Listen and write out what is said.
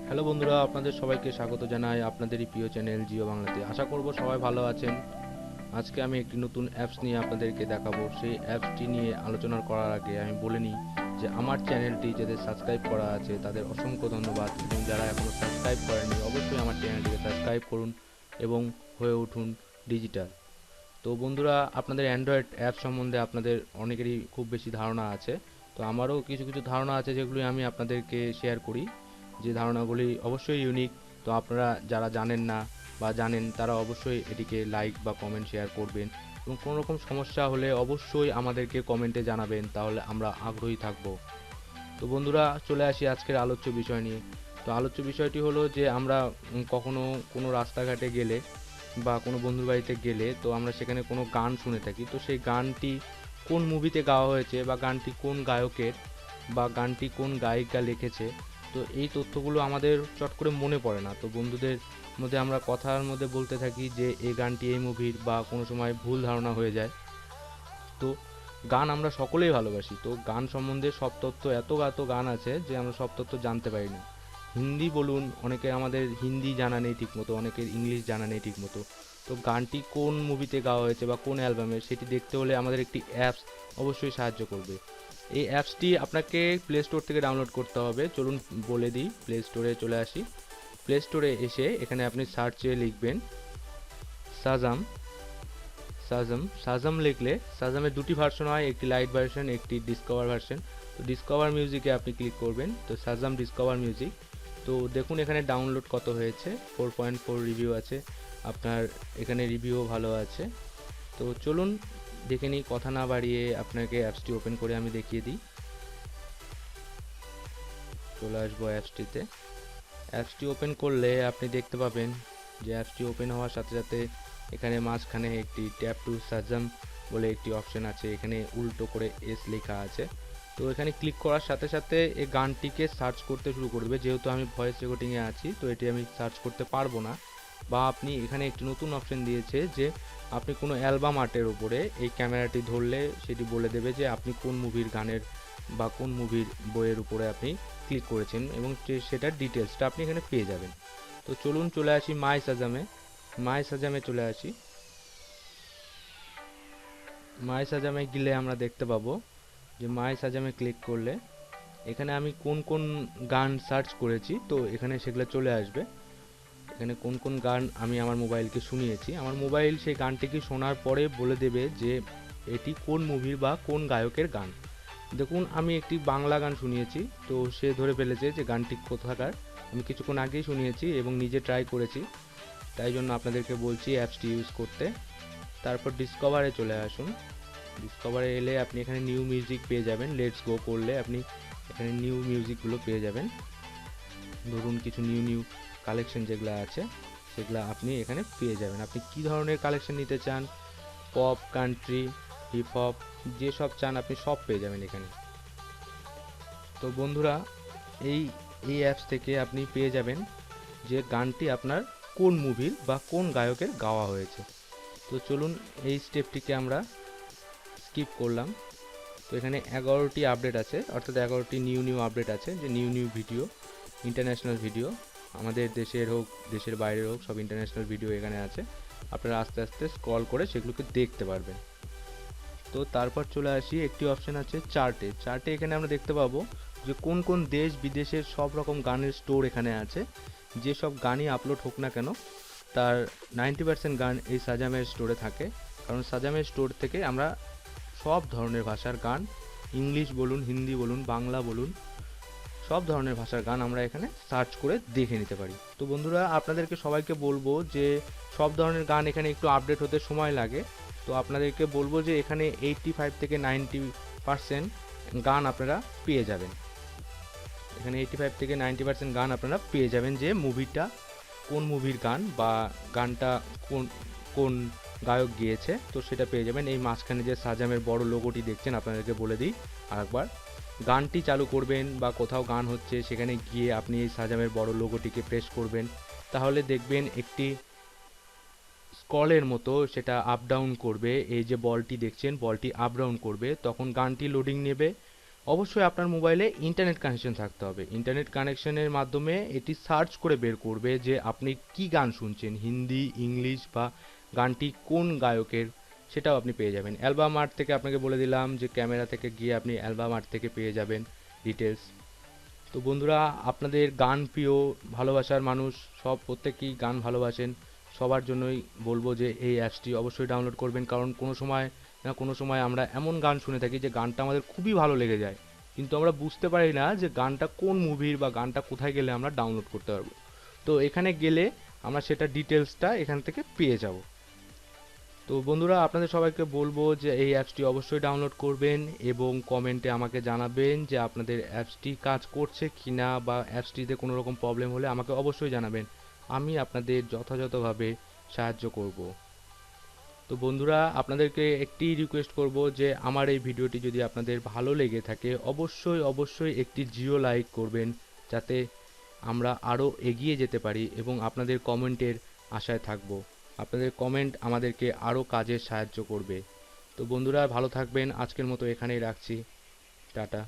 Hello বন্ধুরা, আপনাদের সবাইকে স্বাগত জানাই আপনাদেরই প্রিয় চ্যানেল জিও বাংলাতে। আশা করব সবাই ভালো আছেন। আজকে আমি একটি নতুন অ্যাপস নিয়ে আপনাদেরকে দেখাবো। সেই অ্যাপসটি নিয়ে আলোচনা করার আগে আমি বলে নিই যে আমার চ্যানেলটি যাদের সাবস্ক্রাইব করা আছে তাদের অসংখ্য ধন্যবাদ, এবং যারা এখনও সাবস্ক্রাইব করেনি অবশ্যই আমার চ্যানেলটিকে সাবস্ক্রাইব করুন এবং হয়ে উঠুন ডিজিটাল। তো বন্ধুরা, আপনাদের অ্যান্ড্রয়েড অ্যাপ সম্বন্ধে আপনাদের অনেকেরই খুব বেশি ধারণা আছে। তো আমারও কিছু কিছু ধারণা আছে যেগুলি আমি আপনাদেরকে শেয়ার করি, যে ধারণাগুলি অবশ্যই ইউনিক। তো আপনারা যারা জানেন না বা জানেন তারা অবশ্যই এটিকে লাইক বা কমেন্ট শেয়ার করবেন, এবং কোনো রকম সমস্যা হলে অবশ্যই আমাদেরকে কমেন্টে জানাবেন, তাহলে আমরা আগ্রহী থাকব। তো বন্ধুরা, চলে আসি আজকের আলোচ্য বিষয় নিয়ে। তো আলোচ্য বিষয়টি হলো যে আমরা কখনো কোনো রাস্তাঘাটে গেলে বা কোনো বন্ধুর বাড়িতে গেলে তো আমরা সেখানে কোনো গান শুনে থাকি। তো সেই গানটি কোন মুভিতে গাওয়া হয়েছে বা গানটি কোন গায়কের বা গানটি কোন গায়িকা লিখেছে, তো এই তথ্যগুলো আমাদের চট করে মনে পড়ে না। তো বন্ধুদের মধ্যে আমরা কথার মধ্যে বলতে থাকি যে এই গানটি এই মুভির, বা কোনো সময় ভুল ধারণা হয়ে যায়। তো গান আমরা সকলেই ভালোবাসি। তো গান সম্বন্ধে সব তথ্য, এত এত গান আছে যে আমরা সব তথ্য জানতে পারি না। হিন্দি বলুন, অনেকের আমাদের হিন্দি জানা নেই ঠিকমতো, অনেকের ইংলিশ জানা নেই ঠিকমতো। তো গানটি কোন মুভিতে গাওয়া হয়েছে বা কোন অ্যালবামে, সেটি দেখতে হলে আমাদের একটি অ্যাপস অবশ্যই সাহায্য করবে। এই অ্যাপসটি আপনাকে প্লে স্টোর থেকে ডাউনলোড করতে হবে। চলুন বলে দিই, প্লে স্টোরে চলে আসি। প্লে স্টোরে এসে এখানে আপনি সার্চে লিখবেন সাজাম। সাজাম লিখলে সাজামের দুটি ভার্সন হয়, একটি লাইট ভার্সন, একটি ডিসকভার ভার্সন। তো ডিসকভার মিউজিকে আপনি ক্লিক করবেন, তো সাজাম ডিসকভার মিউজিক। তো দেখুন এখানে ডাউনলোড কত হয়েছে, 4.4 রিভিউ আছে। আপনার এখানে রিভিউ ভালো আছে। তো চলুন দেখে নিই, কথা না বাড়িয়ে আপনাকে অ্যাপসটি ওপেন করে আমি দেখিয়ে দিই। চলে আসবো অ্যাপসটিতে। অ্যাপসটি ওপেন করলে আপনি দেখতে পাবেন যে অ্যাপসটি ওপেন হওয়ার সাথে সাথে এখানে মাঝখানে একটি ট্যাপ টু সাজাম বলে একটি অপশন আছে, এখানে উল্টো করে এস লেখা আছে। তো এখানে ক্লিক করার সাথে সাথে এই গানটিকে সার্চ করতে শুরু করবে। যেহেতু আমি ভয়েস রেকর্ডিংয়ে আছি তো এটি আমি সার্চ করতে পারবো না। বা আপনি এখানে একটি নতুন অপশন দিয়েছে যে আপনি কোনো অ্যালবাম আর্টের উপরে এই ক্যামেরাটি ধরলে সেটি বলে দেবে যে আপনি কোন মুভির গানের বা কোন মুভির বইয়ের উপরে আপনি ক্লিক করেছেন, এবং সেটার ডিটেলসটা আপনি এখানে পেয়ে যাবেন। তো চলুন চলে আসি মাই সাজামে। মাই সাজামে চলে আসি। মাই সাজামে গেলে আমরা দেখতে পাবো যে মাই সাজামে ক্লিক করলে এখানে আমি কোন কোন গান সার্চ করেছি তো এখানে সেগুলো চলে আসবে। এখানে কোন কোন গান আমি আমার মোবাইলকে শুনিয়েছি, আমার মোবাইল সেই গানটিকে শোনার পরে বলে দেবে যে এটি কোন মুভির বা কোন গায়কের গান। দেখুন আমি একটি বাংলা গান শুনিয়েছি, তো সে ধরে ফেলেছে যে গানটি কোথাকার। আমি কিছুক্ষণ আগেই শুনিয়েছি এবং নিজে ট্রাই করেছি, তাই জন্য আপনাদেরকে বলছি অ্যাপসটি ইউজ করতে। তারপর ডিসকভারে চলে আসুন। ডিসকভারে এলে আপনি এখানে নিউ মিউজিক পেয়ে যাবেন। লেটস গো করলে আপনি এখানে নিউ মিউজিকগুলো পেয়ে যাবেন। ধরুন কিছু নিউ নিউ কালেকশন যেগুলো আছে সেগুলো আপনি এখানে পেয়ে যাবেন। আপনি কি ধরনের কালেকশন নিতে চান, পপ, কান্ট্রি, হিপ হপ, যেসব চান আপনি সব পেয়ে যাবেন এখানে। তো বন্ধুরা, এই এই অ্যাপস থেকে আপনি পেয়ে যাবেন যে গানটি আপনার কোন মুভির বা কোন গায়কের গাওয়া হয়েছে। তো চলুন এই স্টেপটিকে আমরা স্কিপ করলাম। তো এখানে 11টি আপডেট আছে, অর্থাৎ 11টি নিউ নিউ আপডেট আছে, যে new new video, international video, আমাদের দেশের হোক দেশের বাইরের হোক সব ইন্টারন্যাশনাল ভিডিও এখানে আছে। আপনারা আস্তে আস্তে স্ক্রল করে সেগুলোকে দেখতে পারবেন। তো তারপর চলে আসি, একটি অপশন আছে চার্টে। চার্টে এখানে আমরা দেখতে পাবো যে কোন কোন দেশ বিদেশের সব রকম গানের স্টোর এখানে আছে। যেসব গানই আপলোড হোক না কেন তার 90% গান এই সাজামের স্টোরে থাকে। কারণ সাজামের স্টোর থেকে আমরা সব ধরনের ভাষার গান, ইংলিশ বলুন, হিন্দি বলুন, বাংলা বলুন, সব ধরনের ভাষার গান আমরা এখানে সার্চ করে দেখে নিতে পারি। তো বন্ধুরা, আপনাদেরকে সবাইকে বলবো যে সব ধরনের গান এখানে একটু আপডেট হতে সময় লাগে। তো আপনাদেরকে বলবো যে এখানে 85 থেকে 90% গান আপনারা পেয়ে যাবেন। এখানে 85 থেকে 90% গান আপনারা পেয়ে যাবেন, যে মুভিটা কোন মুভির গান বা গানটা কোন কোন গায়ক গিয়েছে তো সেটা পেয়ে যাবেন। এই মাঝখানে যে সাজামের বড় লোগোটি দেখছেন আপনাদেরকে বলে দিই আরেকবার, গানটি চালু করবেন বা কোথাও গান হচ্ছে সেখানে গিয়ে আপনি এই সাজামের বড় লোগোটিকে প্রেস করবেন, তাহলে দেখবেন একটি স্ক্রলের মতো সেটা আপ ডাউন করবে। এই যে বলটি দেখছেন বলটি আপ ডাউন করবে, তখন গানটি লোডিং নেবে। অবশ্যই আপনার মোবাইলে ইন্টারনেট কানেকশন থাকতে হবে। ইন্টারনেট কানেকশনের মাধ্যমে এটি সার্চ করে বের করবে যে আপনি কি গান শুনছেন, হিন্দি, ইংলিশ বা গানটি কোন গায়কের, সেটাও আপনি পেয়ে যাবেন। অ্যালবাম আর্ট থেকে আপনাকে বলে দিলাম যে ক্যামেরা থেকে গিয়ে আপনি অ্যালবাম আর্ট থেকে পেয়ে যাবেন ডিটেলস। তো বন্ধুরা, আপনাদের গান প্রিয়, ভালোবাসার মানুষ সব প্রত্যেকেই গান ভালোবাসেন, সবার জন্যই বলবো যে এই অ্যাপসটি অবশ্যই ডাউনলোড করবেন। কারণ কোনো সময় না কোনো সময় আমরা এমন গান শুনে থাকি যে গানটা আমাদের খুবই ভালো লেগে যায়, কিন্তু আমরা বুঝতে পারি না যে গানটা কোন মুভির বা গানটা কোথায় গেলে আমরা ডাউনলোড করতে পারবো। তো এখানে গেলে আমরা সেটা ডিটেলসটা এখান থেকে পেয়ে যাব। তো বন্ধুরা, আপনাদের সবাইকে বলবো যে এই অ্যাপসটি অবশ্যই ডাউনলোড করবেন এবং কমেন্টে আমাকে জানাবেন যে আপনাদের অ্যাপসটি কাজ করছে কিনা, বা অ্যাপসটিতে কোনো রকম প্রবলেম হলে আমাকে অবশ্যই জানাবেন। আমি আপনাদের যথাযথভাবে সাহায্য করব। তো বন্ধুরা, আপনাদেরকে একটি রিকোয়েস্ট করব যে আমার এই ভিডিওটি যদি আপনাদের ভালো লেগে থাকে অবশ্যই অবশ্যই একটি জিও লাইক করবেন, যাতে আমরা আরও এগিয়ে যেতে পারি এবং আপনাদের কমেন্টের আশায় থাকব। আপনাদের কমেন্ট আমাদেরকে আরও কাজে সাহায্য করবে। তো বন্ধুরা, ভালো থাকবেন। আজকের মতো এখানেই রাখছি। টাটা।